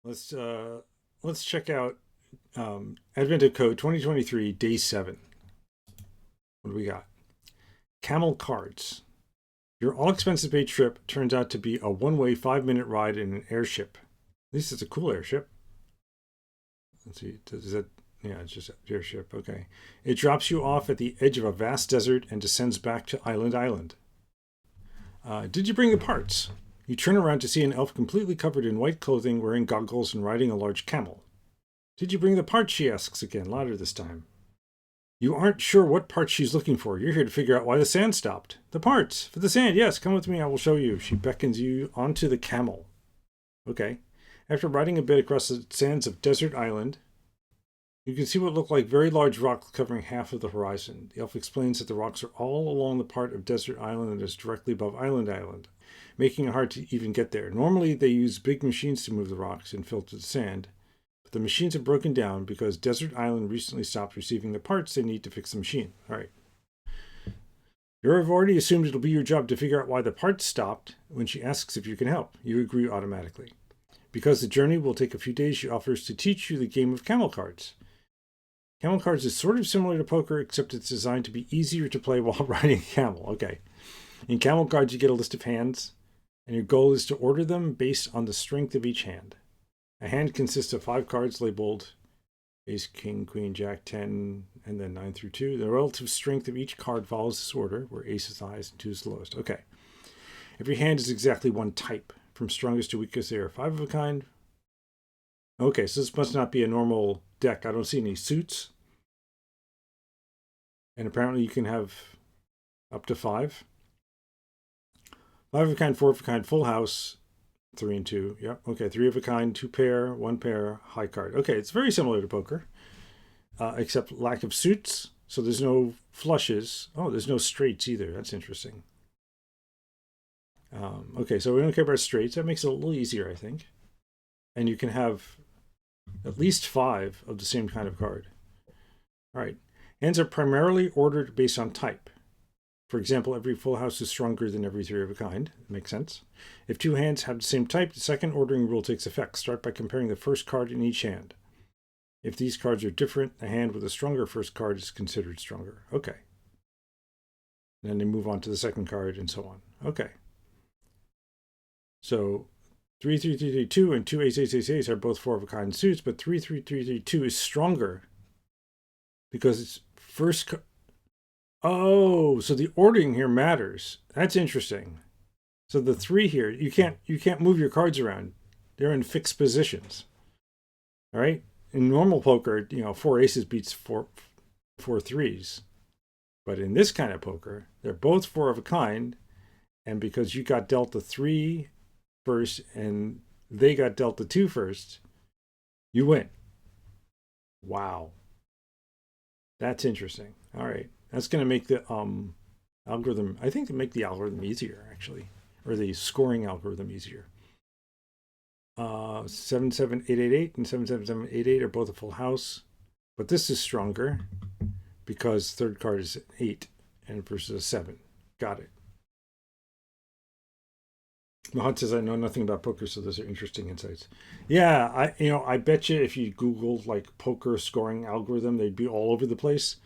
Let's let's check out Advent of Code 2023 Day 7. What do we got? Camel cards. Your all-expenses paid trip turns out to be a one-way 5-minute ride in an airship. At least it's a cool airship. Let's see. Is that? Yeah, it's just an airship. Okay. It drops you off at the edge of a vast desert and descends back to Island. Did you bring the parts? You turn around to see an elf completely covered in white clothing, wearing goggles and riding a large camel. Did you bring the parts? She asks again, louder this time. You aren't sure what parts she's looking for. You're here to figure out why the sand stopped. The parts! For the sand, yes, come with me, I will show you. She beckons you onto the camel. Okay. After riding a bit across the sands of Desert Island, you can see what look like very large rocks covering half of the horizon. The elf explains that the rocks are all along the part of Desert Island that is directly above Island, making it hard to even get there. Normally, they use big machines to move the rocks and filter the sand, but the machines have broken down because Desert Island recently stopped receiving the parts they need to fix the machine. All right. You've already assumed it'll be your job to figure out why the parts stopped. When she asks if you can help, you agree automatically. Because the journey will take a few days, she offers to teach you the game of camel cards. Camel cards is sort of similar to poker, except it's designed to be easier to play while riding a camel. Okay. In camel cards, you get a list of hands, and your goal is to order them based on the strength of each hand. A hand consists of 5 cards labeled Ace, King, Queen, Jack, 10, and then 9 through 2. The relative strength of each card follows this order, where Ace is the highest and 2 is the lowest. Okay. Every hand is exactly one type. From strongest to weakest, they are 5 of a kind. Okay, so this must not be a normal deck. I don't see any suits. And apparently you can have up to 5. 5 of a kind, 4 of a kind, full house, 3 and 2. Yep. Okay. 3 of a kind, 2 pair, 1 pair, high card. Okay. It's very similar to poker, except lack of suits. So there's no flushes. Oh, there's no straights either. That's interesting. Okay. So we don't care about straights. That makes it a little easier, I think. And you can have at least 5 of the same kind of card. All right. Hands are primarily ordered based on type. For example, every full house is stronger than every 3 of a kind. Makes sense. If 2 hands have the same type, the second ordering rule takes effect. Start by comparing the first card in each hand. If these cards are different, a hand with a stronger first card is considered stronger. Okay. And then they move on to the second card and so on. Okay. So 3-3-3-3-2 and 2-8-8-8-8 are both 4 of a kind suits, but 3-3-3-3-2 is stronger because it's first. Oh, so the ordering here matters. That's interesting. So the 3 here, you can't move your cards around. They're in fixed positions. All right. In normal poker, 4 aces beats four threes. But in this kind of poker, they're both 4 of a kind, and because you got dealt the 3 first and they got dealt the 2 first, you win. Wow. That's interesting. All right. That's going to make the algorithm, I think, to make the algorithm easier, actually, or the scoring algorithm easier. 77888 and 77788 are both a full house, but this is stronger because third card is 8 and versus a 7. Got it. Mahad says, I know nothing about poker, so those are interesting insights. Yeah, I bet you if you Googled like poker scoring algorithm, they'd be all over the place.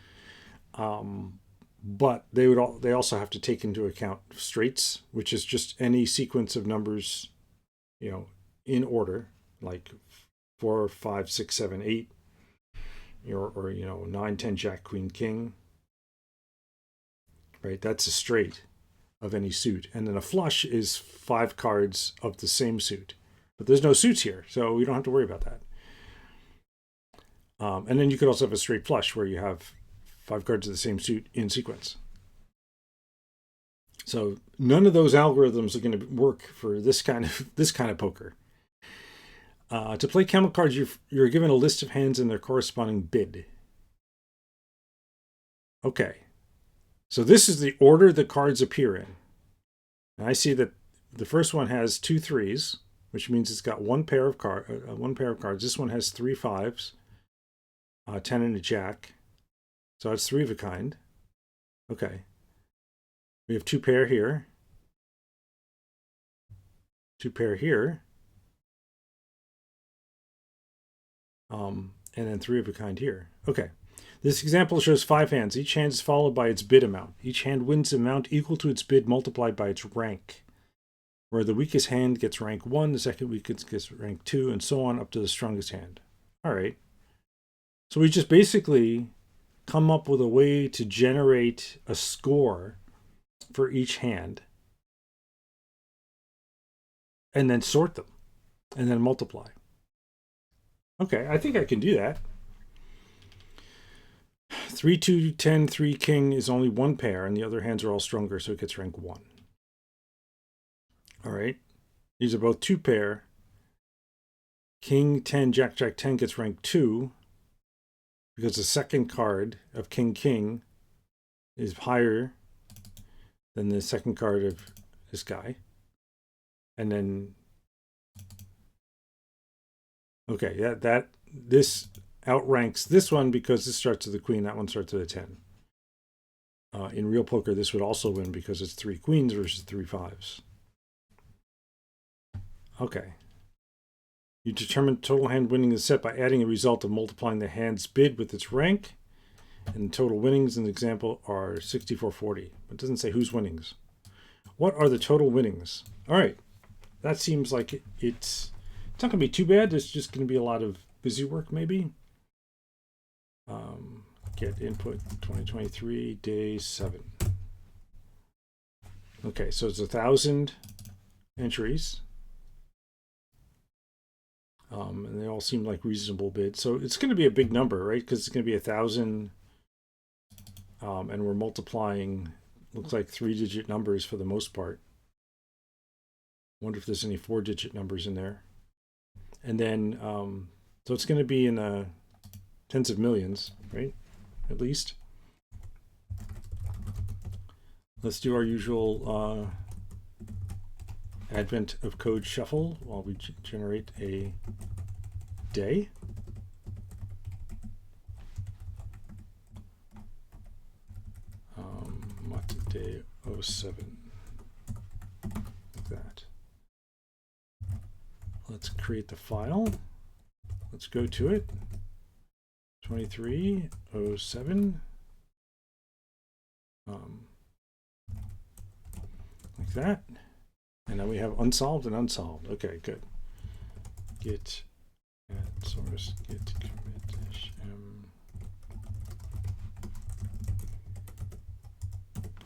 But they also have to take into account straights, which is just any sequence of numbers, in order, like 4, 5, 6, 7, 8, or 9, 10, Jack, Queen, King. Right, that's a straight of any suit, and then a flush is 5 cards of the same suit. But there's no suits here, so we don't have to worry about that. And then you could also have a straight flush where you have 5 cards of the same suit in sequence. So none of those algorithms are going to work for this kind of poker. To play camel cards, you're given a list of hands and their corresponding bid. Okay, so this is the order the cards appear in. And I see that the first one has 2 threes, which means it's got one pair of cards. This one has 3 fives, 10 and a jack. So it's 3 of a kind. Okay. We have 2 pair here. 2 pair here. And then 3 of a kind here. Okay. This example shows 5 hands. Each hand is followed by its bid amount. Each hand wins an amount equal to its bid multiplied by its rank, where the weakest hand gets rank 1, the second weakest gets rank 2, and so on up to the strongest hand. All right. So we just basically come up with a way to generate a score for each hand and then sort them and then multiply. Okay, I think I can do that. 3, 2, 10, 3, king is only one pair, and the other hands are all stronger, so it gets rank 1. All right. These are both 2 pair. King, 10, jack, jack, 10 gets rank 2 because the second card of king, king is higher than the second card of this guy. And then, okay, this outranks this one because this starts with the queen, that one starts with a 10. In real poker, this would also win because it's 3 queens versus 3 5s. Okay. You determine total hand winning the set by adding a result of multiplying the hand's bid with its rank. And total winnings in the example are 6440. It doesn't say whose winnings. What are the total winnings? All right. That seems like it's not going to be too bad. There's just going to be a lot of busy work maybe. Get input 2023, day 7. Okay, so it's 1,000 entries. And they all seem like reasonable bids. So it's going to be a big number, right? Because it's going to be 1,000. And we're multiplying, looks like 3-digit numbers for the most part. Wonder if there's any 4-digit numbers in there. And then, so it's going to be in the tens of millions, right? At least. Let's do our usual advent of code shuffle while we generate a day. Day 07. Like that. Let's create the file. Let's go to it. 2307. Like that. And now we have unsolved and unsolved. Okay, good. Git add source git commit -m.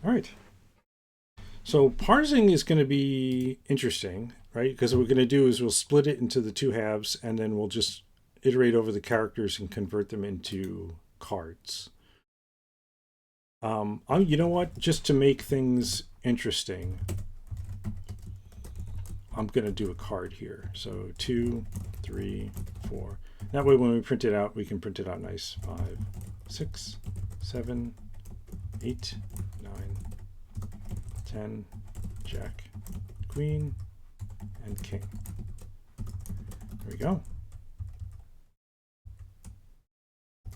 All right. So parsing is going to be interesting, right? Because what we're going to do is we'll split it into the 2 halves, and then we'll just iterate over the characters and convert them into cards. You know what? Just to make things interesting, I'm going to do a card here. So 2, 3, 4. That way when we print it out, we can print it out nice. 5, 6, 7, 8, 9, 10, jack, queen, and king. There we go.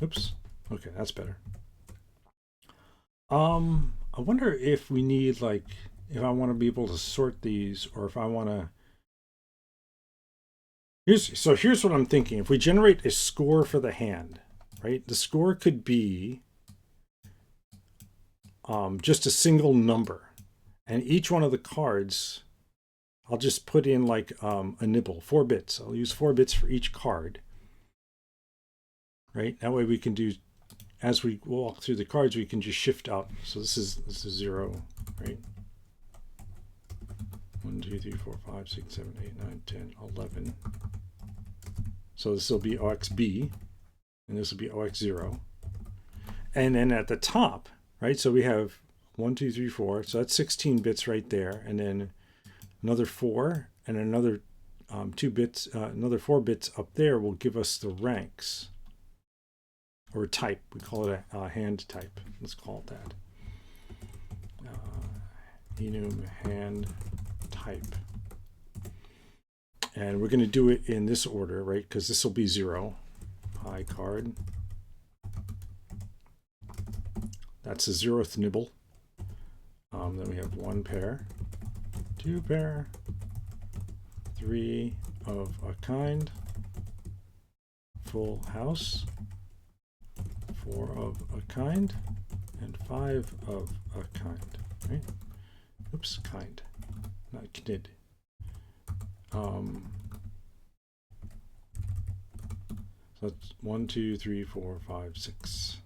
Oops. Okay, that's better. I wonder if we need, like, if I want to be able to sort these, or if I want to. Here's what I'm thinking. If we generate a score for the hand, right? The score could be just a single number, and each one of the cards, I'll just put in like a nibble, 4 bits. I'll use 4 bits for each card, right? That way we can do, as we walk through the cards, we can just shift out. So this is 0, right? 1, 2, 3, 4, 5, 6, 7, 8, 9, 10, 11. So this will be OXB, and this will be OX0. And then at the top, right? So we have 1, 2, 3, 4. So that's 16 bits right there, and then another 4, and another 2 bits, another 4 bits up there will give us the ranks, or type. We call it a hand type. Let's call it that. Enum hand type. And we're going to do it in this order, right? Because this will be 0. High card. That's the 0th nibble. Then we have 1 pair, 2 pair, 3 of a kind, full house, 4 of a kind, and 5 of a kind, right? Oops, kind, not kid. So that's 1, 2, 3, 4, 5, 6,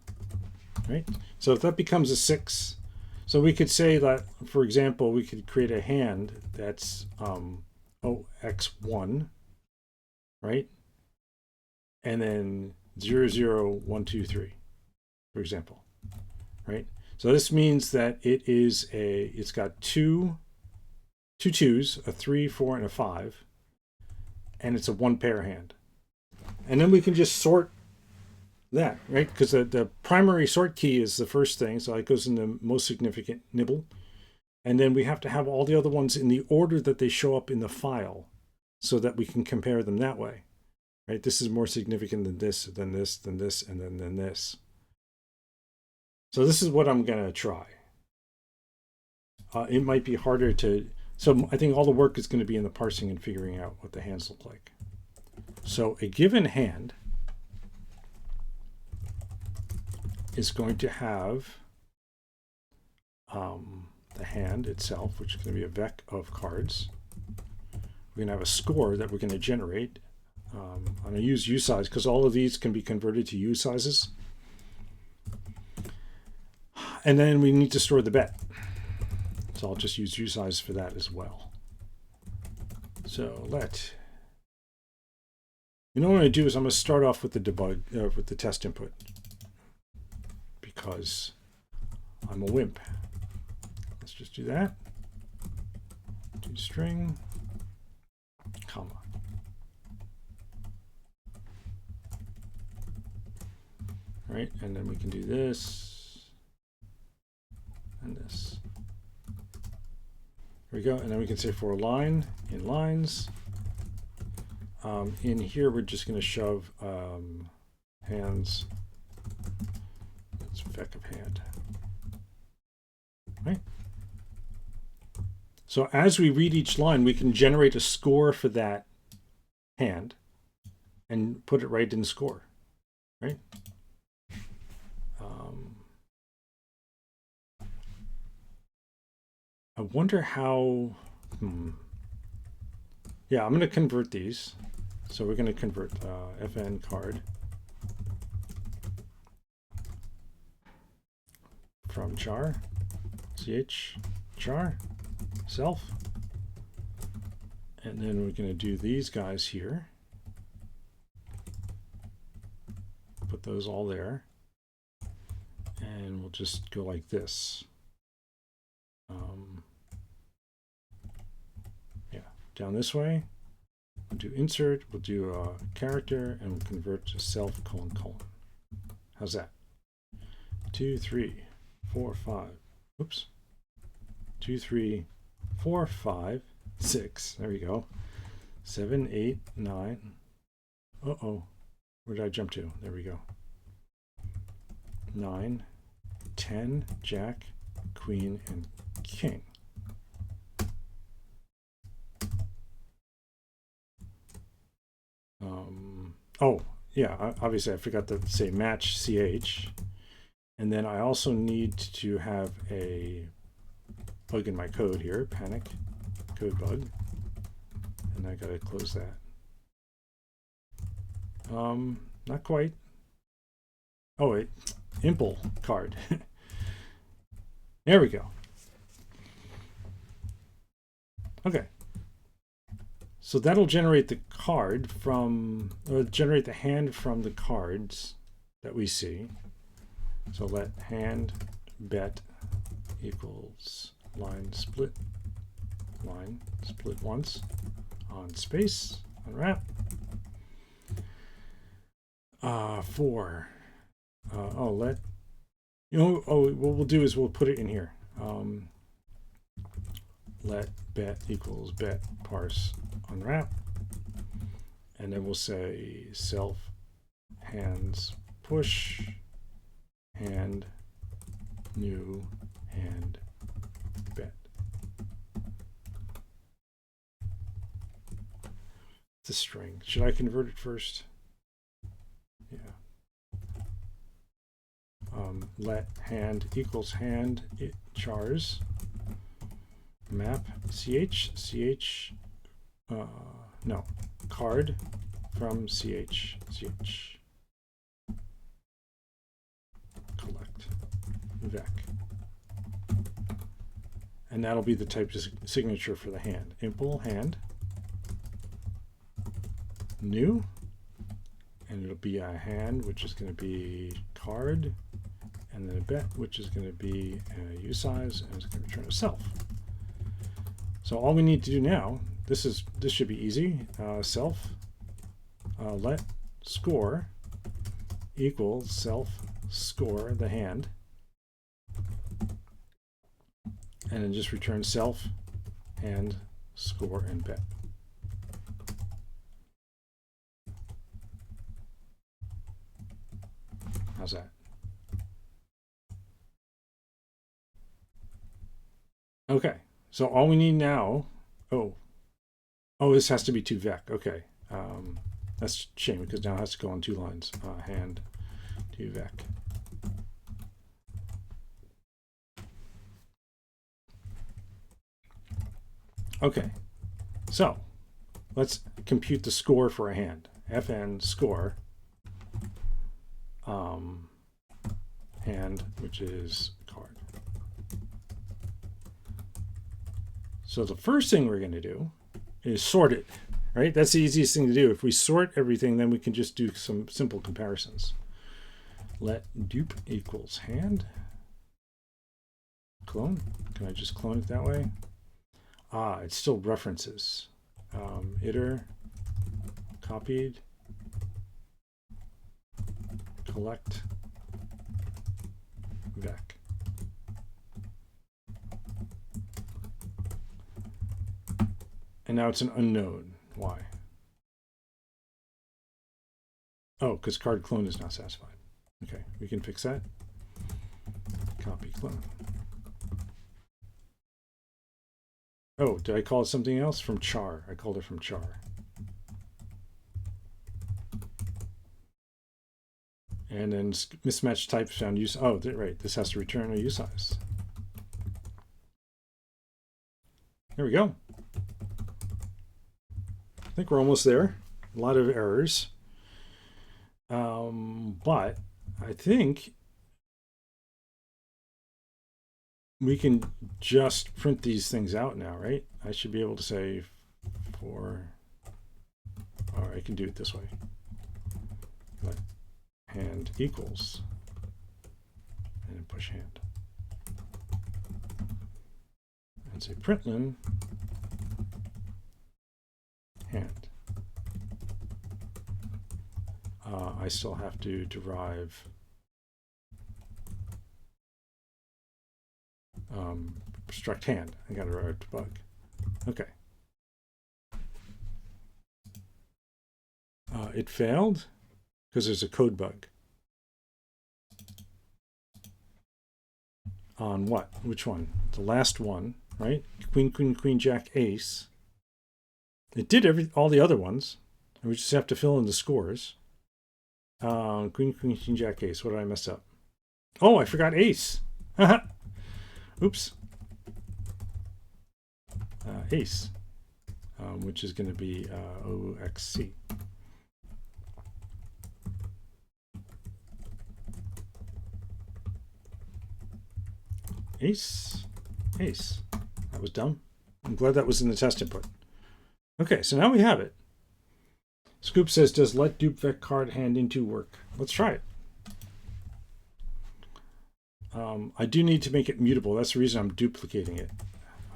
right? So if that becomes a 6, so we could say that, for example, we could create a hand that's OX1, right? And then 0, 0, 1, 2, 3, for example, right? So this means that it's got two 2s, a 3, 4, and a 5, and it's a 1 pair hand. And then we can just sort that, right? Because the primary sort key is the first thing, so it goes in the most significant nibble. And then we have to have all the other ones in the order that they show up in the file so that we can compare them that way, right? This is more significant than this, than this, than this, and then this. So this is what I'm going to try. It might be harder to... So I think all the work is going to be in the parsing and figuring out what the hands look like. So a given hand is going to have the hand itself, which is going to be a vec of cards. We're going to have a score that we're going to generate. I'm going to use usize because all of these can be converted to usizes. And then we need to store the bet. So I'll just use usize for that as well. So you know what I'm going to do is I'm going to start off with the debug, with the test input, because I'm a wimp. Let's just do that. Do string, comma. Right, and then we can do this and this. There we go, and then we can say for a line in lines. In here, we're just going to shove hands. That's vec of hand. Right. So as we read each line, we can generate a score for that hand and put it right in score. Right. I wonder how. Yeah, I'm going to convert these. So we're going to convert fn card from char, ch, char, self. And then we're going to do these guys here. Put those all there. And we'll just go like this. Yeah, down this way. We'll do insert, we'll do a character, and we'll convert to self : : How's that? 2, 3, 4, 5. Oops. 2, 3, 4, 5, 6. There we go. 7, 8, 9. Uh-oh. Where did I jump to? There we go. 9, 10, jack, queen, and king. Oh, yeah, obviously I forgot to say match ch. And then I also need to have a bug in my code here, panic, code bug. And I gotta close that. Not quite. Oh wait, impl card. There we go. Okay. So that'll generate the card from, generate the hand from the cards that we see. So let hand bet equals line split once on space, unwrap. What we'll do is we'll put it in here. Let bet equals bet parse unwrap, and then we'll say self hands push hand new hand bet. It's a string. Should I convert it first? let hand equals hand chars map ch no card from ch collect vec, and that'll be the type of signature for the hand. Impl hand new, and it'll be a hand, which is going to be card, and then a bet, which is going to be a usize, and it's going to return a self. So all we need to do now, this should be easy. Self let score equals self score the hand, and then just return self hand score and bet. How's that? Okay, so all we need now, oh, this has to be 2 vec. Okay, that's a shame because now it has to go on 2 lines. Hand 2 vec. Okay, so let's compute the score for a hand. Fn score hand, which is card. So the first thing we're going to do is sort it, right? That's the easiest thing to do. If we sort everything, then we can just do some simple comparisons. Let dupe equals hand. Clone. Can I just clone it that way? It's still references. Iter copied. Collect vec. And now it's an unknown. Why? Oh, because card clone is not satisfied. Okay, we can fix that. Copy clone. Oh, did I call it something else? From char. I called it from char. And then mismatched type found use. Oh, right. This has to return a usize. There we go. I think we're almost there. A lot of errors. But I think we can just print these things out now, right? I should be able to say or I can do it this way. Let hand equals, and then push hand. And say println hand. I still have to derive struct hand. I got to derive debug. Okay. It failed because there's a code bug. On what? Which one? The last one, right? Queen, queen, queen, jack, ace. It did all the other ones. And we just have to fill in the scores. Queen, queen, queen, jack, ace. What did I mess up? Oh, I forgot ace. Oops. Ace, which is going to be OXC. Ace, ace. That was dumb. I'm glad that was in the test input. Okay, so now we have it. Scoop says, does let dupe vec card hand into work? Let's try it. I do need to make it mutable. That's the reason I'm duplicating it.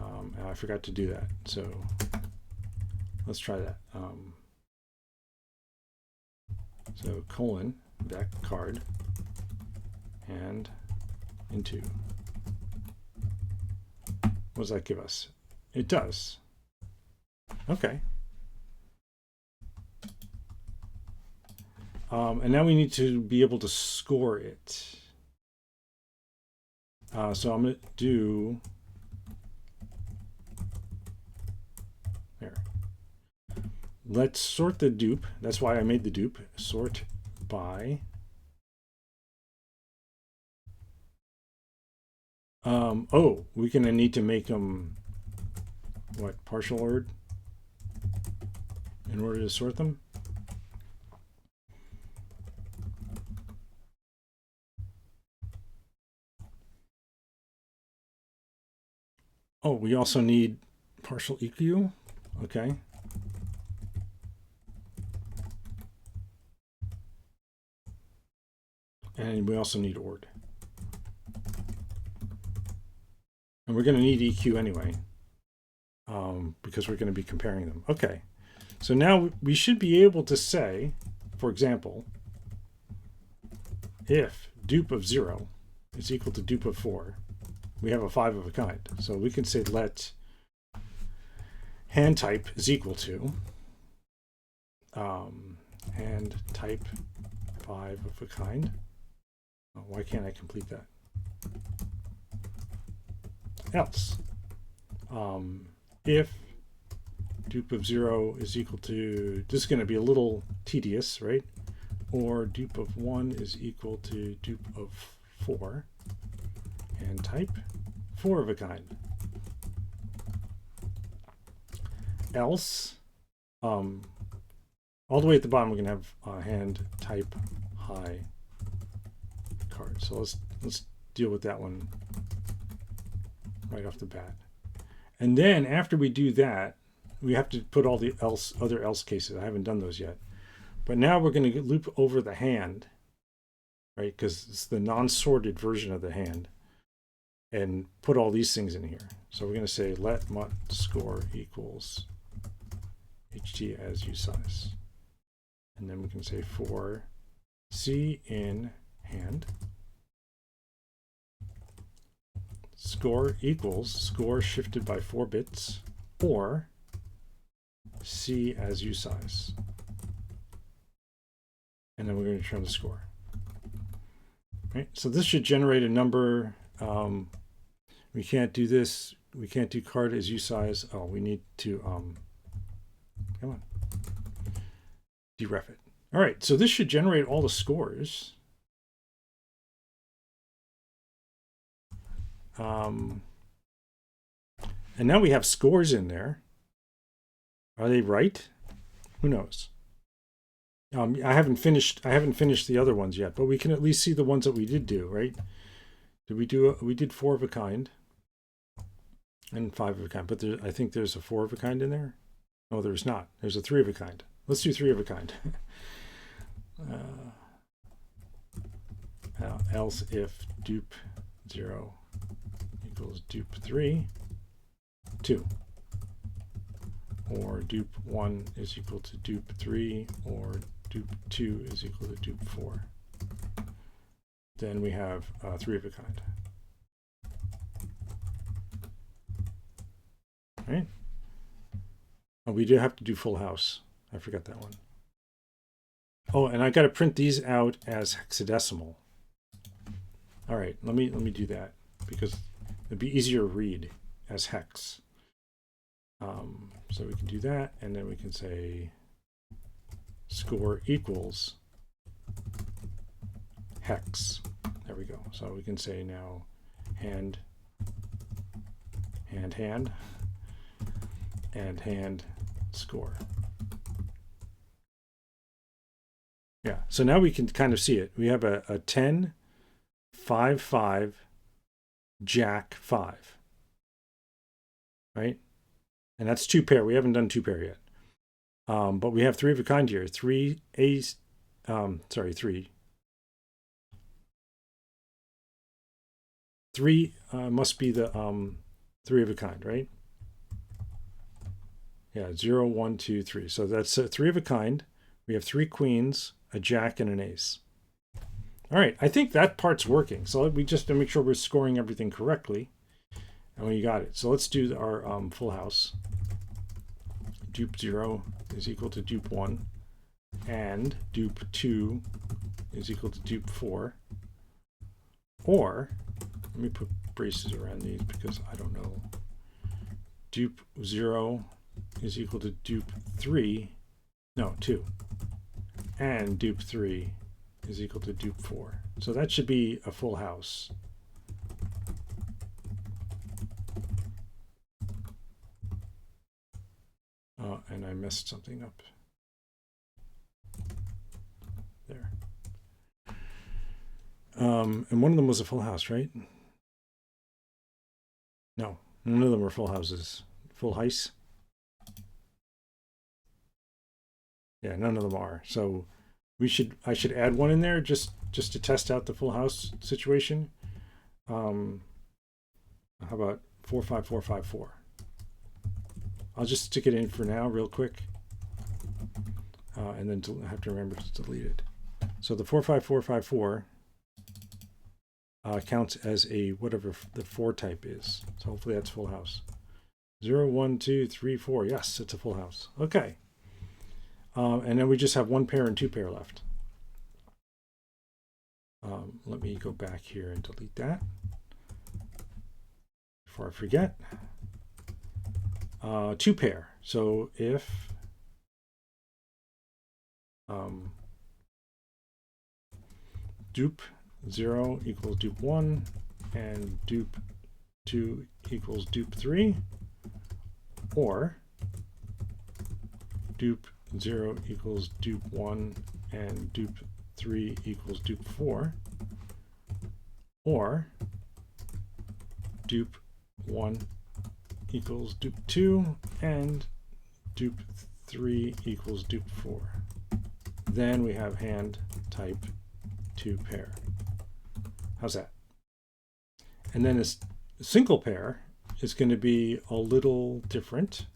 And I forgot to do that. So let's try that. So colon vec card hand into. What does that give us? It does. Okay. And now we need to be able to score it. So I'm going to do there. Let's sort the dupe. That's why I made the dupe. Sort by Oh, we're going to need to make them, what, partial ordered in order to sort them? Oh, we also need partial EQ. Okay. And we also need ORD. And we're going to need EQ anyway, because we're going to be comparing them. Okay. So now we should be able to say, for example, if dupe of 0 is equal to dupe of 4, we have a 5 of a kind. So we can say let hand type is equal to hand type 5 of a kind. Oh, why can't I complete that? Else, if dupe of 0 is equal to, this is going to be a little tedious, right? Or dupe of 1 is equal to dupe of 4, and type 4 of a kind. Else, all the way at the bottom, we're going to have hand type high card. So let's deal with that one right off the bat. And then after we do that, we have to put all the other else cases. I haven't done those yet. But now we're going to loop over the hand, right? Because it's the non-sorted version of the hand, and put all these things in here. So we're going to say let mut score equals ht as usize. And then we can say for C in hand, score equals score shifted by 4 bits, or C as usize. And then we're going to return the score. Right? So this should generate a number. We can't do this. We can't do card as usize. Oh, we need to, come on, deref it. All right, so this should generate all the scores. And now we have scores in there. Are they right? Who knows? I haven't finished the other ones yet, but we can at least see the ones that we did do, right? Did we do? We did 4 of a kind and 5 of a kind, but I think there's a 4 of a kind in there. No, there's not. There's a 3 of a kind. Let's do 3 of a kind. Else if dupe 0 equals dupe 3, 2. Or dupe 1 is equal to dupe 3, or dupe 2 is equal to dupe 4. Then we have 3 of a kind. Right? Oh, we do have to do full house. I forgot that one. Oh, and I got to print these out as hexadecimal. All right, let me do that because it'd be easier to read as hex. So we can do that, and then we can say score equals hex. There we go. So we can say now hand, and hand score. Yeah, so now we can kind of see it. We have a 10, 5, 5, jack 5, right? And that's 2 pair. We haven't done 2 pair yet. But we have 3 of a kind here. 3 ace, 3. 3 must be the 3 of a kind, right? Yeah, 0, 1, 2, 3. So that's 3 of a kind. We have 3 queens, a jack, and an ace. All right, I think that part's working. So we just to make sure we're scoring everything correctly. And we got it. So let's do our full house. Dupe 0 is equal to dupe 1, and dupe 2 is equal to dupe 4. Or, let me put braces around these because I don't know. Dupe 0 is equal to dupe 3, no, 2. And dupe 3 is equal to dupe 4. So that should be a full house. messed something up. There. And one of them was a full house, right? No, none of them were full houses. Full house? Yeah, none of them are. So I should add one in there just to test out the full house situation. How about 45454? I'll just stick it in for now real quick. And then I have to remember to delete it. So the 45454 counts as a whatever the 4 type is. So hopefully that's full house. 0, 1, 2, 3, 4. Yes, it's a full house. Okay. And then we just have 1 pair and 2 pair left. Let me go back here and delete that before I forget. 2 pair. So if dupe 0 equals dupe 1 and dupe 2 equals dupe 3, or dupe 0 equals dupe 1 and dupe 3 equals dupe 4, or dupe 1 equals dupe 2 and dupe 3 equals dupe 4. Then we have hand type 2 pair. How's that? And then a single pair is going to be a little different.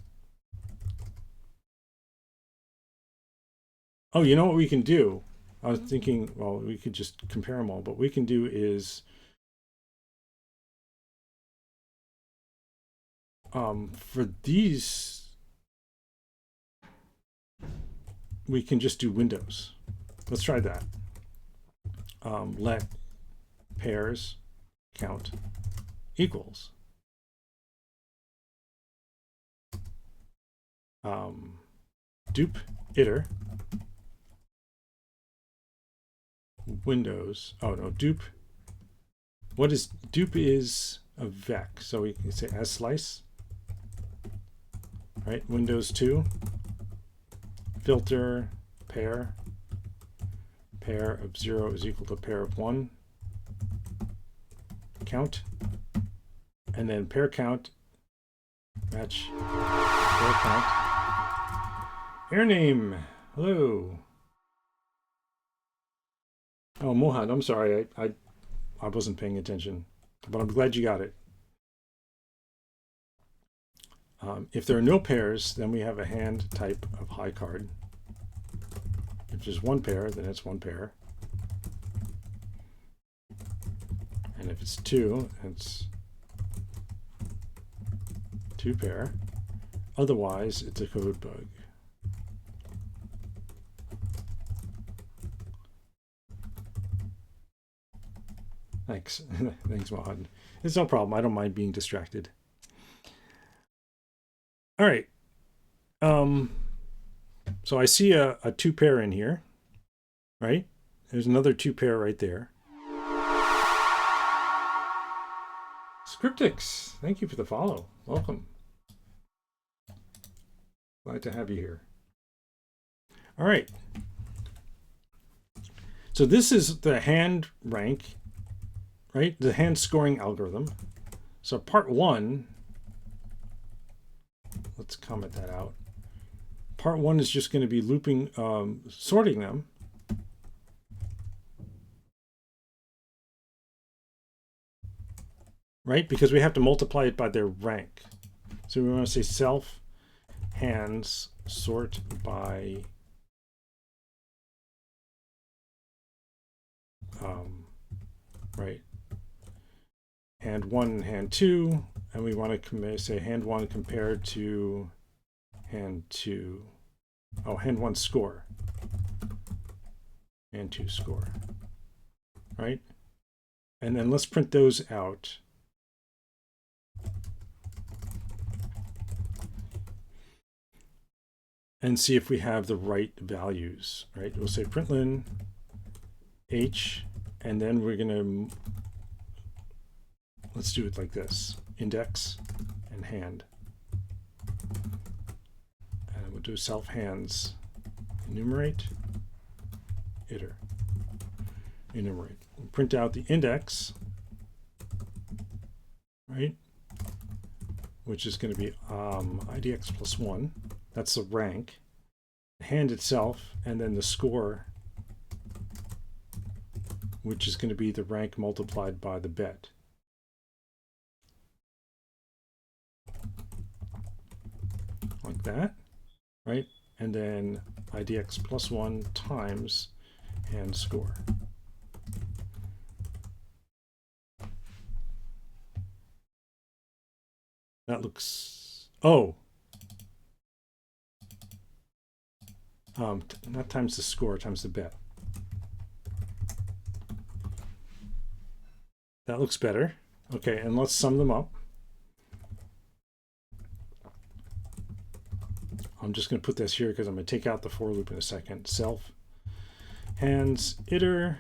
Oh, you know what we can do? I was thinking, well, we could just compare them all, but what we can do is for these, we can just do windows. Let's try that. Let pairs count equals dupe iter windows. Oh no, dupe. What is dupe is a vec, so we can say as slice. Right, windows 2 filter pair of 0 is equal to pair of 1 count, and then pair count match pair count. Air name, hello. Oh, Mohad, I'm sorry, I wasn't paying attention, but I'm glad you got it. If there are no pairs, then we have a hand type of high card. If there's 1 pair, then it's 1 pair. And if it's 2, it's 2 pair. Otherwise, it's a code bug. Thanks. Thanks, Mohad. It's no problem. I don't mind being distracted. All right. So I see a 2 pair in here, right? There's another 2 pair right there. Scriptix, thank you for the follow. Welcome. Glad to have you here. All right. So this is the hand rank, right? The hand scoring algorithm. So part 1, let's comment that out. Part 1 is just going to be looping, sorting them. Right? Because we have to multiply it by their rank. So we want to say self hands sort by right, hand 1 and hand 2, and we want to say hand 1 compared to hand 2. Oh, hand 1 score. Hand 2 score. Right? And then let's print those out. And see if we have the right values, right? We'll say println h, and then we're going to, let's do it like this, index and hand. And we'll do self hands, enumerate, iter, enumerate. We'll print out the index, right? Which is going to be idx plus 1. That's the rank. The hand itself, and then the score, which is going to be the rank multiplied by the bet. Like that, right? And then idx plus 1 times hand score. That looks, oh, not times the score, times the bet. That looks better. Okay, and let's sum them up. I'm just going to put this here because I'm going to take out the for loop in a second. Self, hands, iter,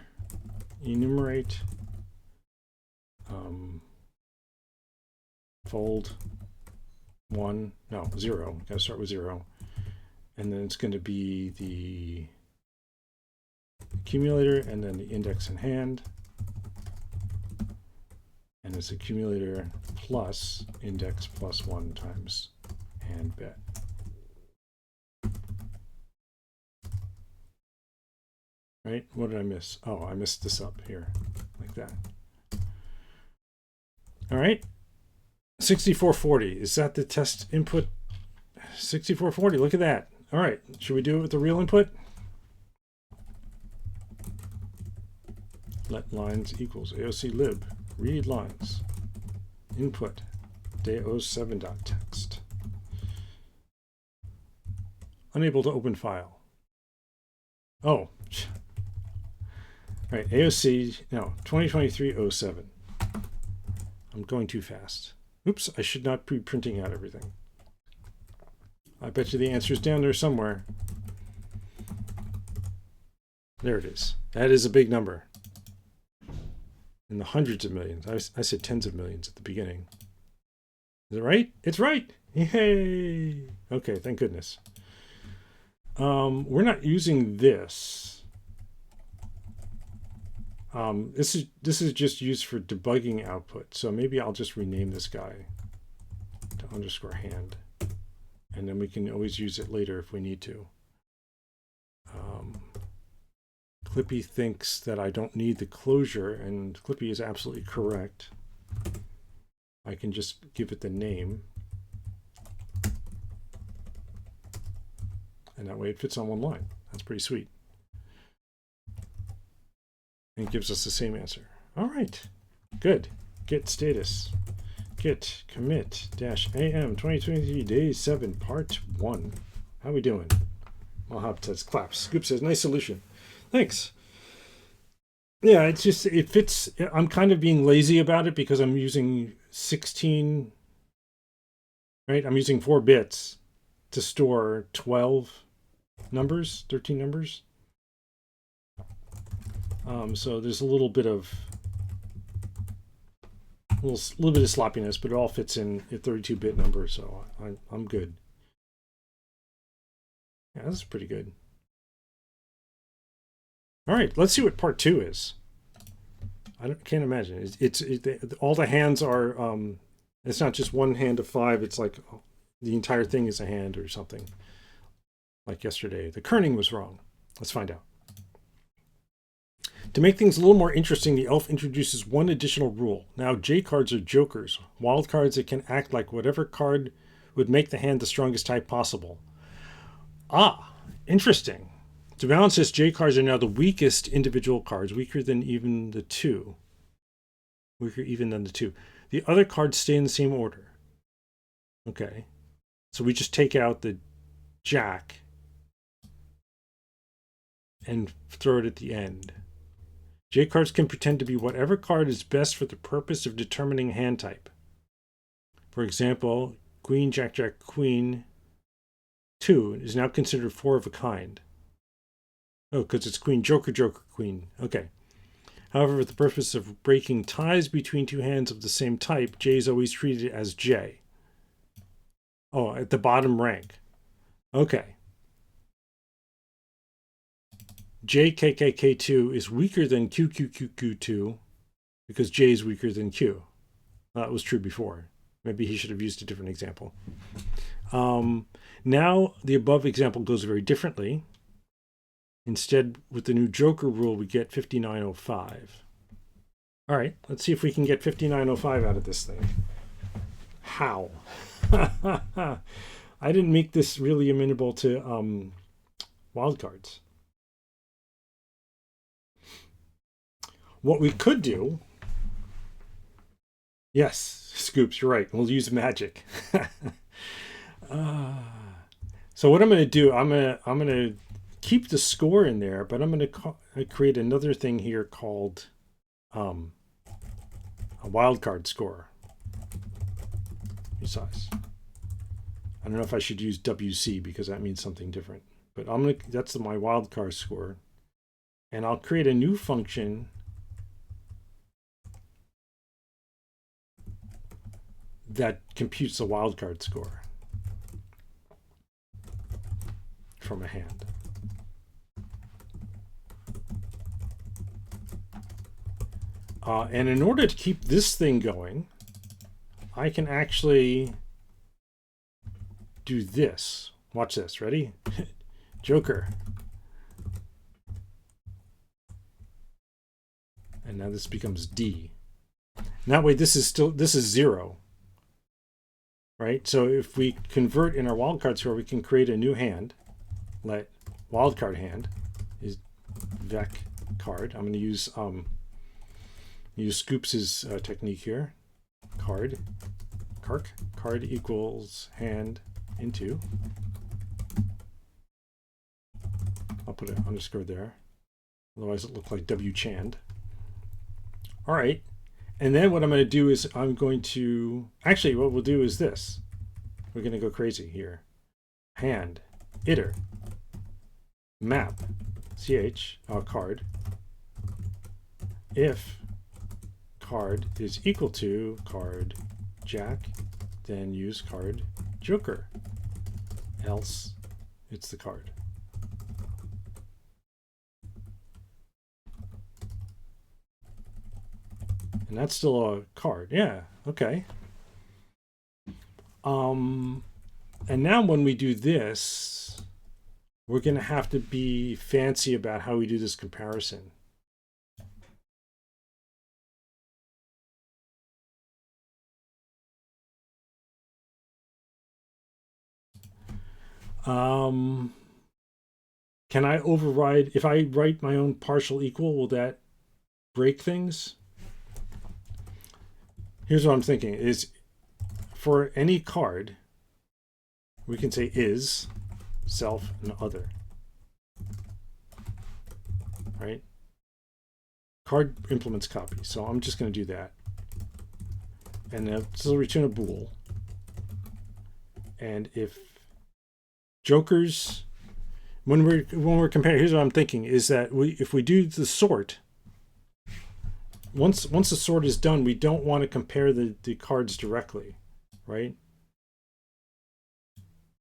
enumerate, fold, 1, no, 0. Got to start with 0. And then it's going to be the accumulator and then the index in hand. And it's accumulator plus index plus 1 times hand bet. Right? What did I miss? Oh, I missed this up here, like that. All right. 6440. Is that the test input? 6440. Look at that. All right. Should we do it with the real input? Let lines equals AOC lib. Read lines. Input. day07.text. Unable to open file. Oh. Right, AOC, no, 2023-07. I'm going too fast. Oops, I should not be printing out everything. I bet you the answer's down there somewhere. There it is. That is a big number. In the hundreds of millions. I said tens of millions at the beginning. Is it right? It's right! Yay! Okay, thank goodness. We're not using this. This is just used for debugging output. So maybe I'll just rename this guy to underscore hand. And then we can always use it later if we need to. Clippy thinks that I don't need the closure, and Clippy is absolutely correct. I can just give it the name. And that way it fits on one line. That's pretty sweet. And it gives us the same answer. All right, good. Git status. Git commit -am 2023 day 7 part 1. How we doing? Mohab says claps. Scoop says nice solution. Thanks. Yeah, it's just, it fits. I'm kind of being lazy about it because I'm using 16, right? I'm using 4 bits to store 12 numbers, 13 numbers. So there's a little bit of sloppiness, but it all fits in a 32-bit number, so I'm good. Yeah, that's pretty good. All right, let's see what part 2 is. Can't imagine. All the hands are. It's not just one hand of 5. It's like the entire thing is a hand or something. Like yesterday, the kerning was wrong. Let's find out. To make things a little more interesting, the elf introduces one additional rule. Now, J cards are jokers, wild cards that can act like whatever card would make the hand the strongest type possible. Ah, interesting. To balance this, J cards are now the weakest individual cards, weaker even than the two. The other cards stay in the same order. Okay. So we just take out the Jack and throw it at the end. J cards can pretend to be whatever card is best for the purpose of determining hand type. For example, Queen, Jack, Jack, Queen 2 is now considered 4 of a kind. Oh, because it's Queen, Joker, Joker, Queen. Okay. However, for the purpose of breaking ties between two hands of the same type, J is always treated as J. Oh, at the bottom rank. Okay. JKKK2 is weaker than QQQQ2 because J is weaker than Q. That was true before. Maybe he should have used a different example. Now the above example goes very differently. Instead, with the new Joker rule, we get 5905. All right, let's see if we can get 5905 out of this thing. How? I didn't make this really amenable to wildcards. What we could do, yes, Scoops, you're right. We'll use magic. So what I'm going to do, I'm going to keep the score in there, but I'm going to create another thing here called a wildcard score. Size. I don't know if I should use WC because that means something different, but that's my wildcard score, and I'll create a new function that computes the wildcard score from a hand. And in order to keep this thing going, I can actually do this. Watch this. Ready? Joker. And now this becomes D. And that way this is 0. Right? So if we convert in our wildcard score, we can create a new hand. Let wildcard hand is vec card. I'm going to use Scoops's technique here. Card equals hand into. I'll put an underscore there. Otherwise it looks like W Chand. All right. And then what I'm going to do is I'm going to, actually what we'll do is this. We're going to go crazy here. Hand, iter, map, card, if card is equal to card Jack, then use card Joker, else it's the card. And that's still a card. Yeah, okay. And now when we do this, we're going to have to be fancy about how we do this comparison. Can I override, if I write my own partial equal, will that break things? Here's what I'm thinking is for any card, we can say is, self, and other. Right? Card implements copy. So I'm just going to do that. And this will return a bool. And if jokers, when we're comparing, here's what I'm thinking is that if we do the sort, once the sort is done, we don't want to compare the cards directly, right?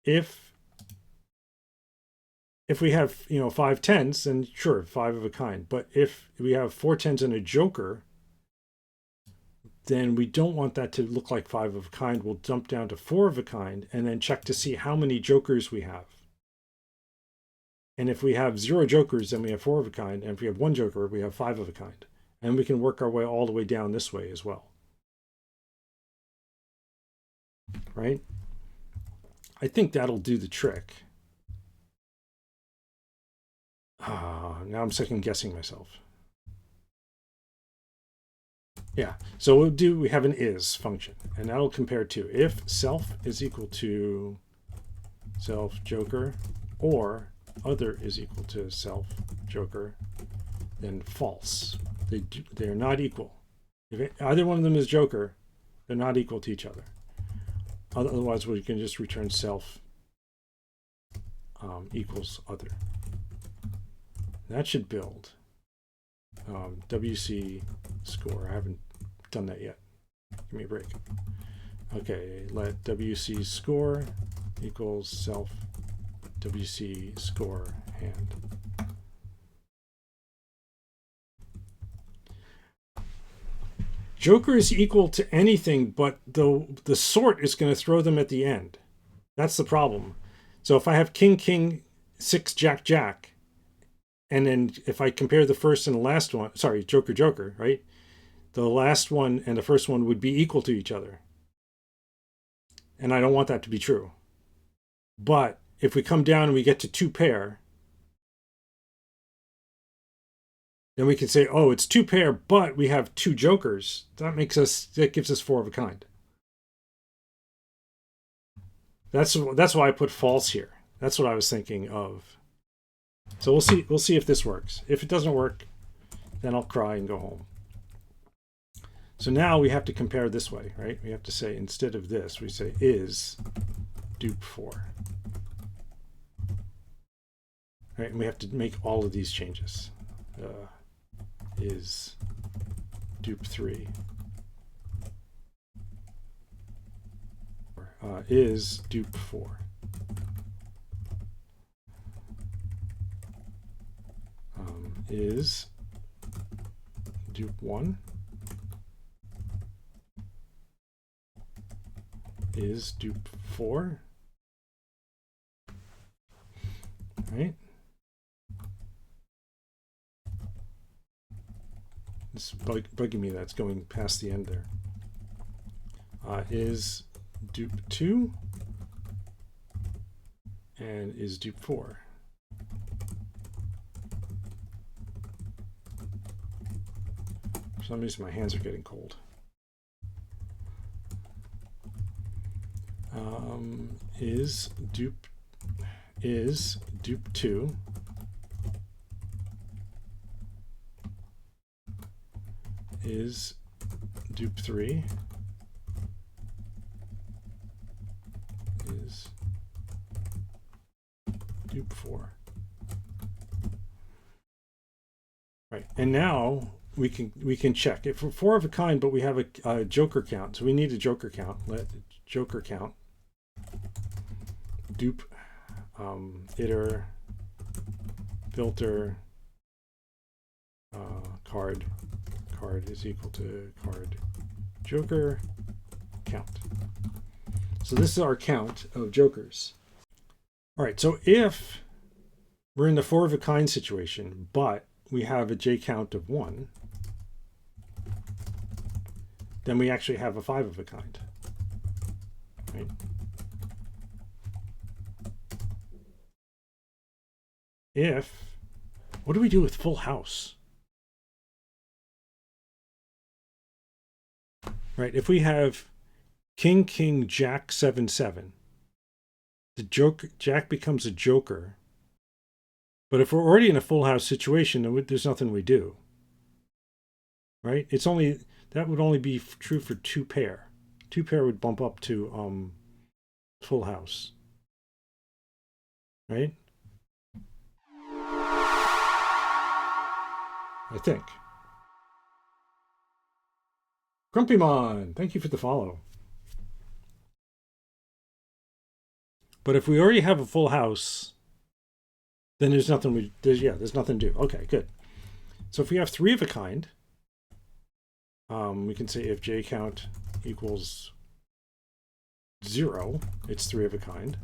If we have 5 tens, then sure, 5 of a kind. But if we have 4 tens and a joker, then we don't want that to look like 5 of a kind. We'll jump down to 4 of a kind and then check to see how many jokers we have. And if we have 0 jokers, then we have 4 of a kind. And if we have 1 joker, we have 5 of a kind. And we can work our way all the way down this way as well. Right? I think that'll do the trick. Now I'm second guessing myself. Yeah, so we have an is function, and that'll compare to if self is equal to self joker or other is equal to self joker, then false. They're not equal. If either one of them is joker, they're not equal to each other. Otherwise, we can just return self equals other. That should build WC score. I haven't done that yet. Give me a break. Okay, let WC score equals self WC score hand. Joker is equal to anything, but the sort is going to throw them at the end. That's the problem. So if I have king, king, 6, jack, jack, and then if I compare the first and the last one, sorry, joker, joker, right? The last one and the first one would be equal to each other. And I don't want that to be true. But if we come down and we get to 2 pair, then we can say, oh, it's 2 pair, but we have 2 jokers. That gives us 4 of a kind. That's why I put false here. That's what I was thinking of. So we'll see if this works. If it doesn't work, then I'll cry and go home. So now we have to compare this way, right? We have to say, instead of this, we say is dupe 4. Right, and we have to make all of these changes. Is dupe 3. Is dupe 4. Is dupe 1. Is dupe 4. Right? It's bugging me that's going past the end there. Is dupe 2 and is dupe 4. For some reason my hands are getting cold. Is dupe 2 is dupe 3 is dupe 4. Right, and now we can check if we're 4 of a kind, but we have a joker count, so we need a joker count. Let joker count dupe iter filter card is equal to card joker count. So this is our count of jokers. All right, so if we're in the 4 of a kind situation, but we have a J count of 1, then we actually have a 5 of a kind. Right? What do we do with full house? Right, if we have king, king, jack, 7, 7, the jack becomes a joker. But if we're already in a full house situation, then there's nothing we do. Right? That would only be true for 2 pair. 2 pair would bump up to full house. Right? I think. Grumpymon, thank you for the follow. But if we already have a full house, then there's nothing there's nothing to do. Okay, good. So if we have 3 of a kind, we can say if J count equals 0, it's 3 of a kind.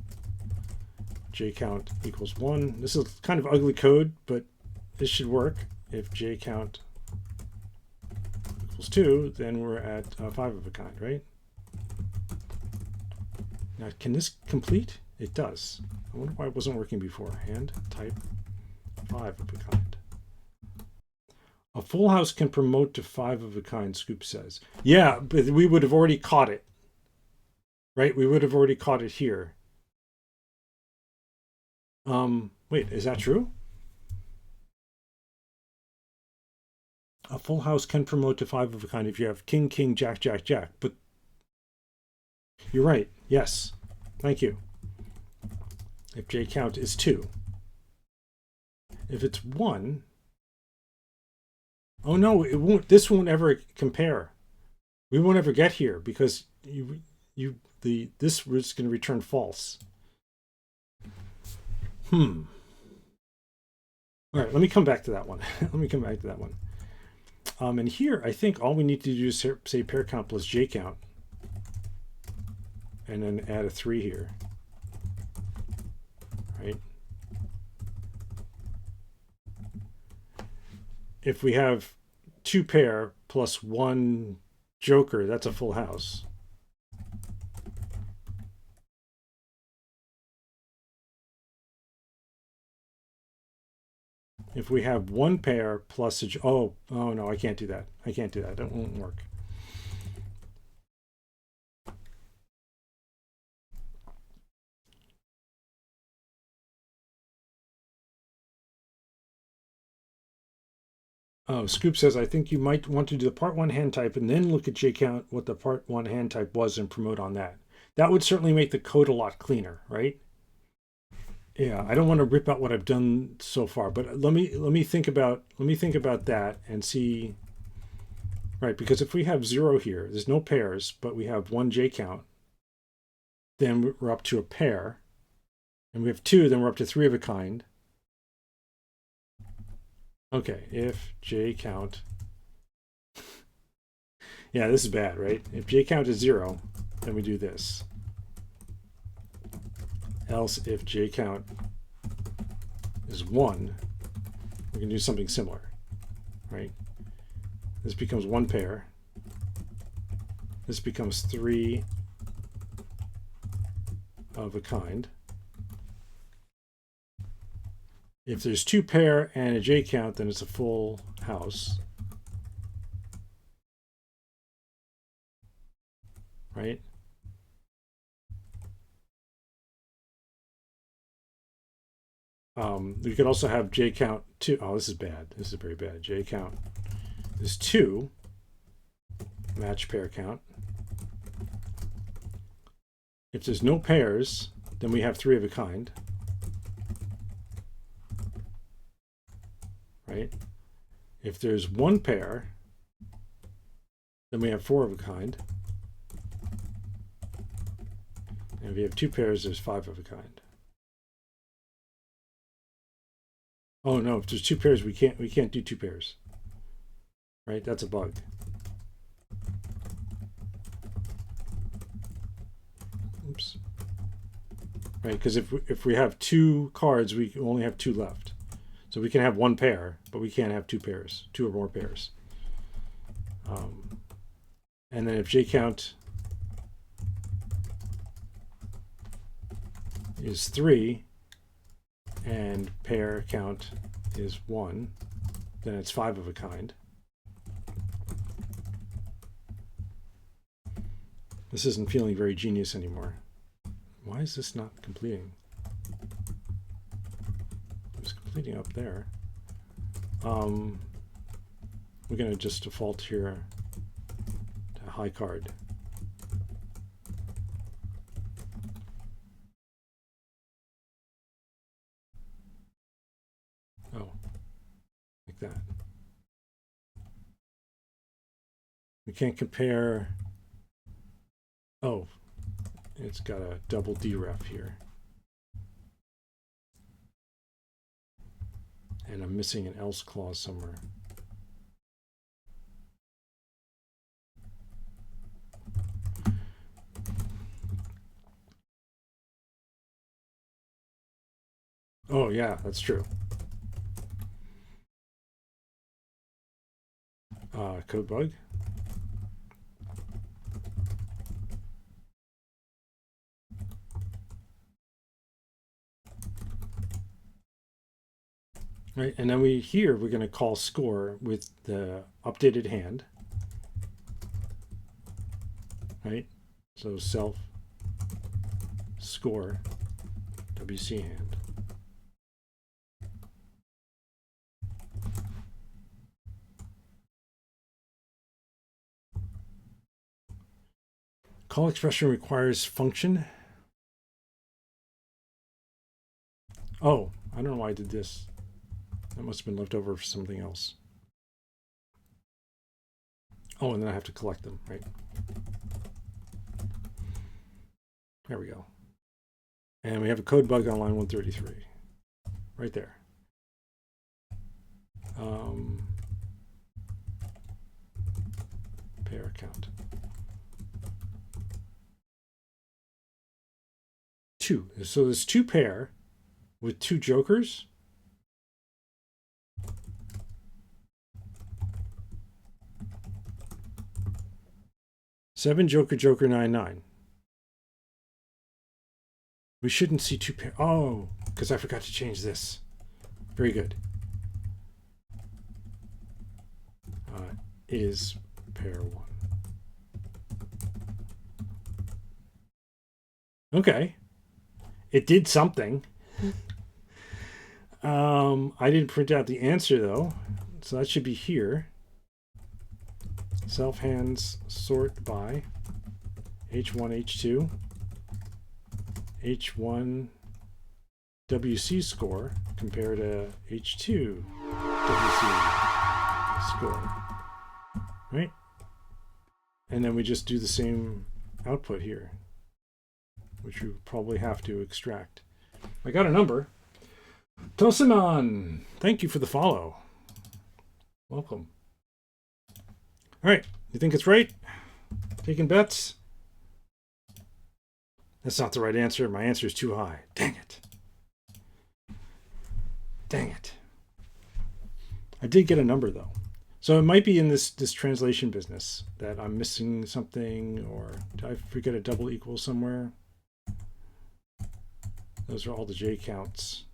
J count equals 1. This is kind of ugly code, but this should work. If J count equals 2, then we're at 5 of a kind, right? Now, can this complete? It does. I wonder why it wasn't working before. Hand type 5 of a kind. A full house can promote to 5 of a kind, Scoop says. Yeah, but we would have already caught it. Right? We would have already caught it here. Wait, is that true? A full house can promote to 5 of a kind if you have king, king, jack, jack, jack. But you're right. Yes. Thank you. If J count is 2. If it's 1, oh no, it won't. This won't ever compare. We won't ever get here because this was going to return false. All right, let me come back to that one. And here, I think all we need to do is say pair count plus j count, and then add a 3 here, right? If we have 2 pair plus 1 joker, that's a full house. If we have 1 pair plus a, oh no, I can't do that. I can't do that. That won't work. Oh, Scoop says, I think you might want to do the part 1 hand type and then look at JCount, what the part 1 hand type was, and promote on that. That would certainly make the code a lot cleaner, right? Yeah, I don't want to rip out what I've done so far, but let me think about that and see, right? Because if we have 0 here, there's no pairs, but we have 1 JCount, then we're up to a pair, and we have 2, then we're up to 3 of a kind. Okay, if j count, yeah, this is bad, right? If j count is 0, then we do this. Else, if j count is 1, we can do something similar, right? This becomes 1 pair. This becomes 3 of a kind. If there's 2 pair and a j count, then it's a full house, right? We could also have j count 2. Oh, this is bad. This is very bad. J count is 2, match pair count. If there's no pairs, then we have 3 of a kind. Right? If there's 1 pair, then we have 4 of a kind. And if we have 2 pairs, there's 5 of a kind. Oh no, if there's 2 pairs, we can't do 2 pairs. Right? That's a bug. Oops. Right, because if we have 2 cards, we only have 2 left. So we can have 1 pair, but we can't have 2 pairs, 2 or more pairs. And then if j count is 3 and pair count is 1, then it's 5 of a kind. This isn't feeling very genius anymore. Why is this not completing? It's completing up there. We're going to just default here to high card. Oh, like that. We can't compare. Oh, it's got a double deref here. And I'm missing an else clause somewhere. Oh yeah, that's true. Code bug. Right, and then we're going to call score with the updated hand. Right, so self score WC hand. Call expression requires function. Oh, I don't know why I did this. That must have been left over for something else. Oh, and then I have to collect them, right? There we go. And we have a code bug on line 133. Right there. pair count. 2. So there's 2 pair with 2 jokers. Seven joker, joker, 9, 9. We shouldn't see 2 pair. Oh, because I forgot to change this. Very good. Is pair 1. Okay. It did something. I didn't print out the answer though. So that should be here. Self hands sort by H1, H2, H1 WC score compared to H2 WC score. Right? And then we just do the same output here, which we probably have to extract. I got a number. Tosiman, thank you for the follow. Welcome. All right, you think it's right? Taking bets? That's not the right answer. My answer is too high. Dang it. Dang it. I did get a number though. So it might be in this translation business that I'm missing something, or did I forget a double equal somewhere? Those are all the J counts.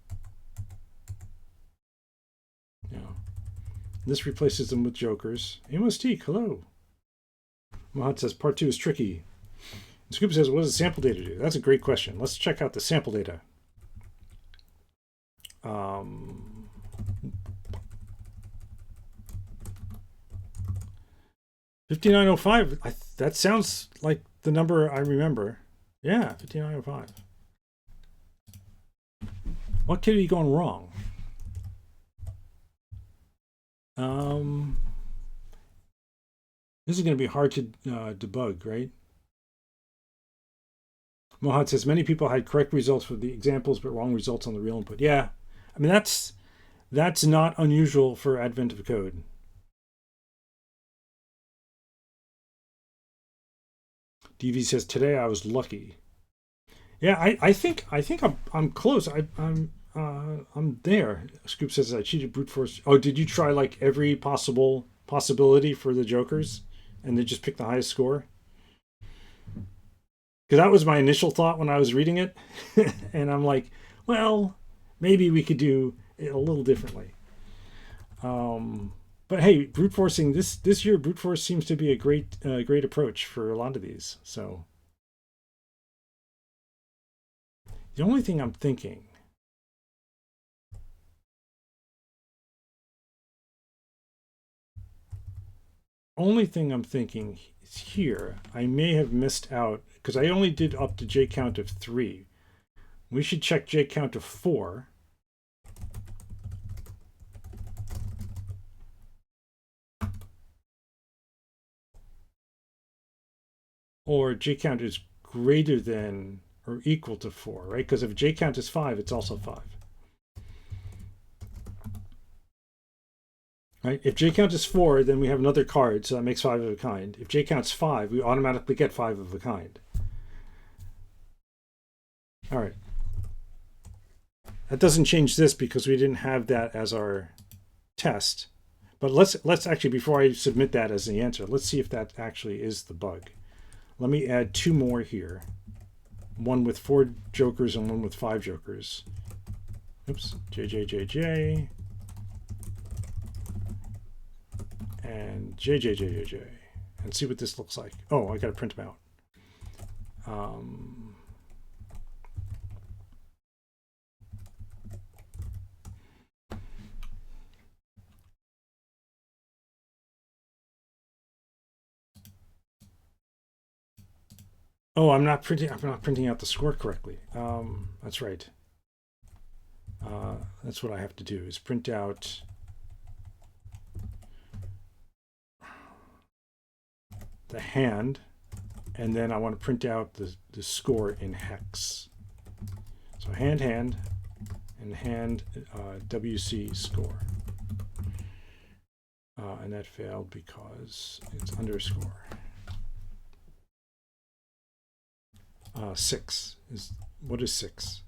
Yeah. This replaces them with jokers. Amos Teak, hello. Mahad says part 2 is tricky. And Scoop says, what does the sample data do? That's a great question. Let's check out the sample data. 5905. That sounds like the number I remember. Yeah, 5905. What could be going wrong? This is going to be hard to debug, right? Mohad says many people had correct results for the examples, but wrong results on the real input. Yeah, I mean that's not unusual for advent of code. DV says today I was lucky. Yeah, I think I'm close. I'm there. Scoop says I cheated brute force. Oh, did you try like every possibility for the jokers and then just pick the highest score? Because that was my initial thought when I was reading it. And I'm like, well, maybe we could do it a little differently. But hey, brute forcing this year, brute force seems to be a great approach for a lot of these. So the only thing I'm thinking, is here, I may have missed out because I only did up to J count of 3. We should check J count of 4. Or J count is greater than or equal to 4, right? Because if J count is 5, it's also 5. Right? If J count is 4, then we have another card, so that makes 5 of a kind. If J count's 5, we automatically get 5 of a kind. All right. That doesn't change this because we didn't have that as our test. But let's actually, before I submit that as the answer, let's see if that actually is the bug. Let me add 2 more here. One with 4 jokers and one with 5 jokers. Oops, JJJJ. And JJJJJ. And see what this looks like. Oh, I got to print them out. Oh, I'm not printing out the score correctly. That's right. That's what I have to do, is print out the hand, and then I want to print out the score in hex. So hand, and hand WC score. And that failed because it's underscore. 6 is, what is 6?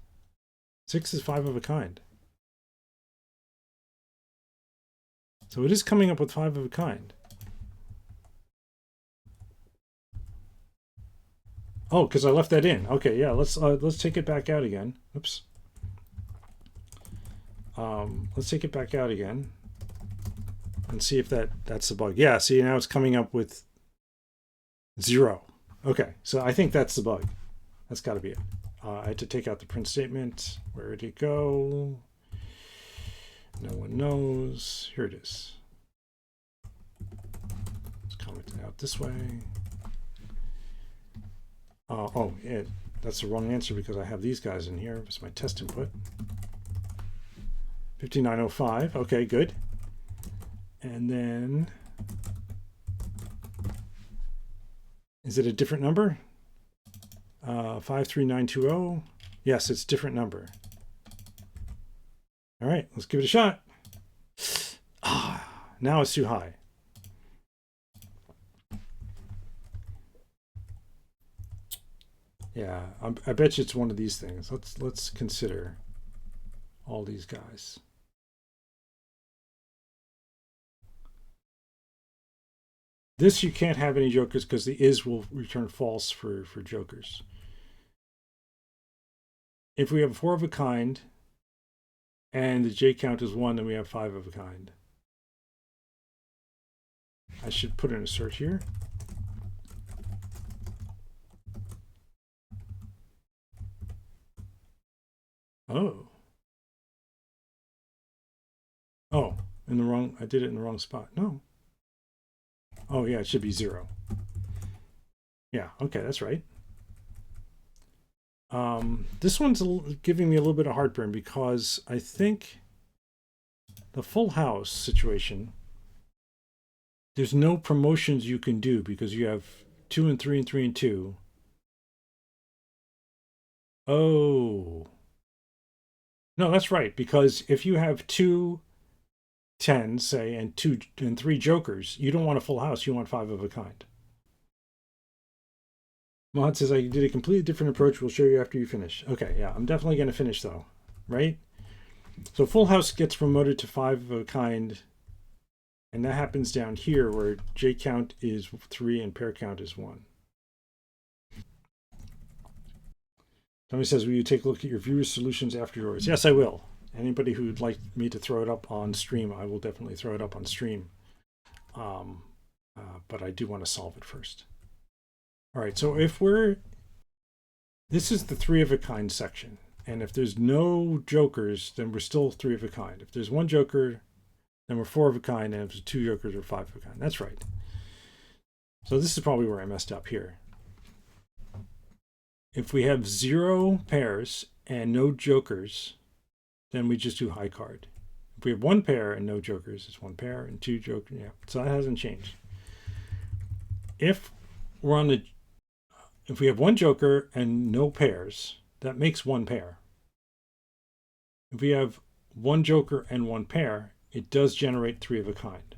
6 is 5 of a kind. So it is coming up with 5 of a kind. Oh, because I left that in. Okay, yeah, let's take it back out again. Oops. Let's take it back out again and see if that's the bug. Yeah, see, now it's coming up with 0. Okay, so I think that's the bug. That's got to be it. I had to take out the print statement. Where did it go? No one knows. Here it is. Let's comment it out this way. Oh, yeah, that's the wrong answer because I have these guys in here. It's my test input. 5905. Okay, good. And then, is it a different number? 53920. Yes, it's a different number. All right, let's give it a shot. Now it's too high. Yeah, I bet you it's one of these things. Let's consider all these guys. This you can't have any jokers because the is will return false for jokers. If we have 4 of a kind and the J count is 1, then we have 5 of a kind. I should put an assert here. Oh. Oh, in the wrong, I did it in the wrong spot. No. Oh yeah, it should be 0. Yeah, okay, that's right. This one's giving me a little bit of heartburn because I think the full house situation, there's no promotions you can do because you have 2 and 3 and 3 and 2. Oh. No, that's right, because if you have 2 10s, say, and 2 and 3 jokers, you don't want a full house, you want 5 of a kind. Mod says I did a completely different approach. We'll show you after you finish. Okay, yeah, I'm definitely going to finish though, right? So full house gets promoted to 5 of a kind, and that happens down here where J count is 3 and pair count is 1. Somebody says, will you take a look at your viewers' solutions after yours? Yes, I will. Anybody who would like me to throw it up on stream, I will definitely throw it up on stream. But I do want to solve it first. All right, so if this is the 3 of a kind section. And if there's no jokers, then we're still 3 of a kind. If there's 1 joker, then we're 4 of a kind. And if there's 2 jokers, we're 5 of a kind. That's right. So this is probably where I messed up here. If we have 0 pairs and no jokers, then we just do high card. If we have 1 pair and no jokers, it's 1 pair and 2 jokers. Yeah, so that hasn't changed. If we have 1 joker and no pairs, that makes 1 pair. If we have 1 joker and 1 pair, it does generate 3 of a kind.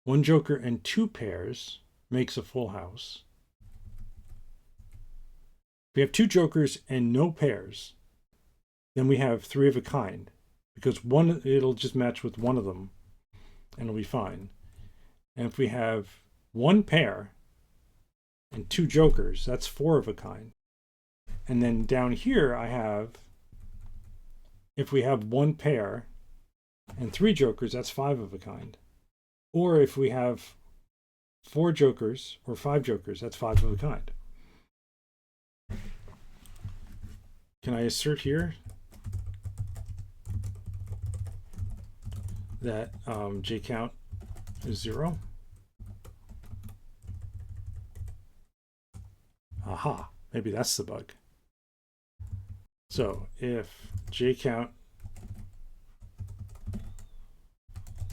1 joker and 2 pairs makes a full house. If we have 2 jokers and no pairs, then we have 3 of a kind, because it'll just match with 1 of them and it'll be fine. And if we have 1 pair and 2 jokers, that's 4 of a kind. And then down here I have, if we have 1 pair and 3 jokers, that's 5 of a kind. Or if we have 4 jokers or 5 jokers, that's 5 of a kind. Can I assert here that J count is 0? Aha, maybe that's the bug. So if J count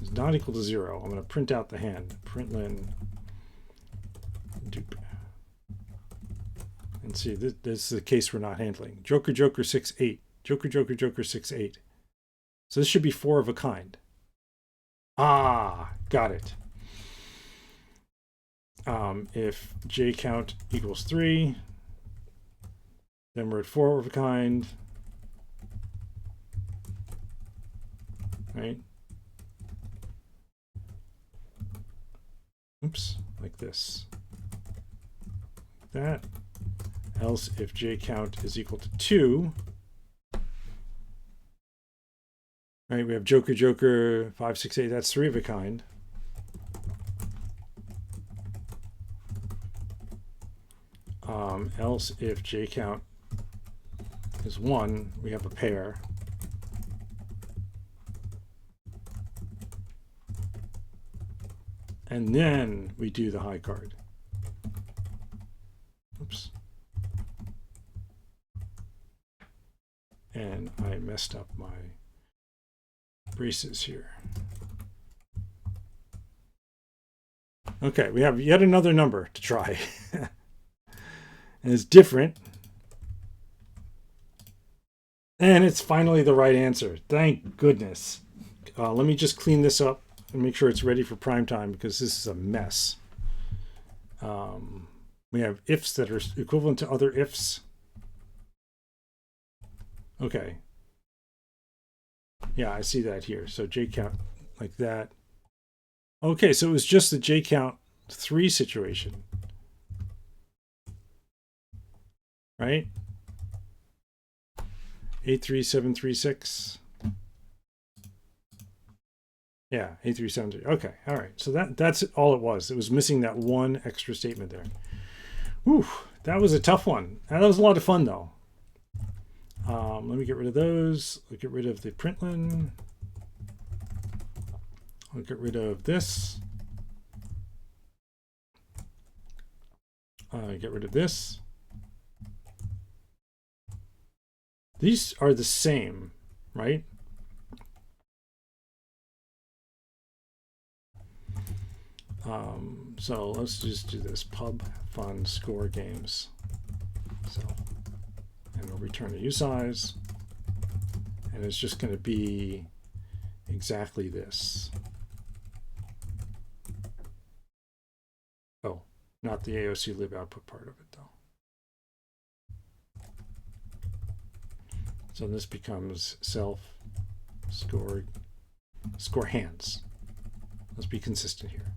is not equal to 0, I'm going to print out the hand, println dupe. And see, this is the case we're not handling. Joker, joker, 6, 8. Joker, joker, joker, 6, 8. So this should be 4 of a kind. Ah, got it. If j count equals 3, then we're at 4 of a kind, right? Oops, like this. Like that. Else, if j count is equal to 2, right? We have Joker, Joker, 5, 6, 8. That's 3 of a kind. Else, if j count is 1, we have a pair. And then we do the high card. Oops. And I messed up my braces here. Okay, we have yet another number to try. And it's different. And it's finally the right answer. Thank goodness. Let me just clean this up and make sure it's ready for prime time because this is a mess. We have ifs that are equivalent to other ifs. Okay. Yeah, I see that here. So j count like that. Okay, so it was just the j count 3 situation. Right? 83736. Yeah, 8373. Okay, all right. So that's all it was. It was missing that one extra statement there. Whew, that was a tough one. That was a lot of fun though. Let me get rid of those. I'll get rid of the println. I'll get rid of this. Get rid of this. These are the same, right? So let's just do this pub fun score games. So, and we'll return a usize, and it's just going to be exactly this. Oh, not the AOC lib output part of it though. So this becomes self score hands. Let's be consistent here.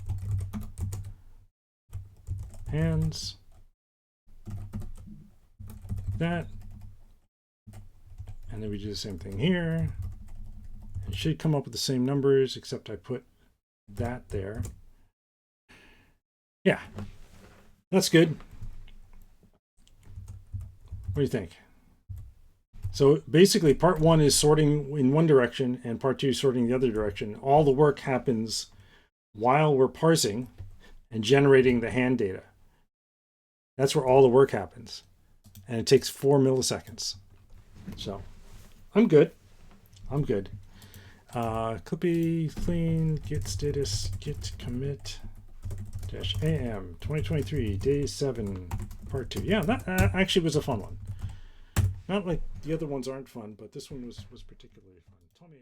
Hands. Like that. And then we do the same thing here. It should come up with the same numbers, except I put that there. Yeah, that's good. What do you think? So basically part 1 is sorting in one direction and part 2 is sorting the other direction. All the work happens while we're parsing and generating the hand data. That's where all the work happens. And it takes 4 milliseconds. So I'm good. I'm good. Clippy clean git status git commit -am 2023 day 7 part 2. Yeah, that actually was a fun one. Not like the other ones aren't fun, but this one was particularly fun. Tell me.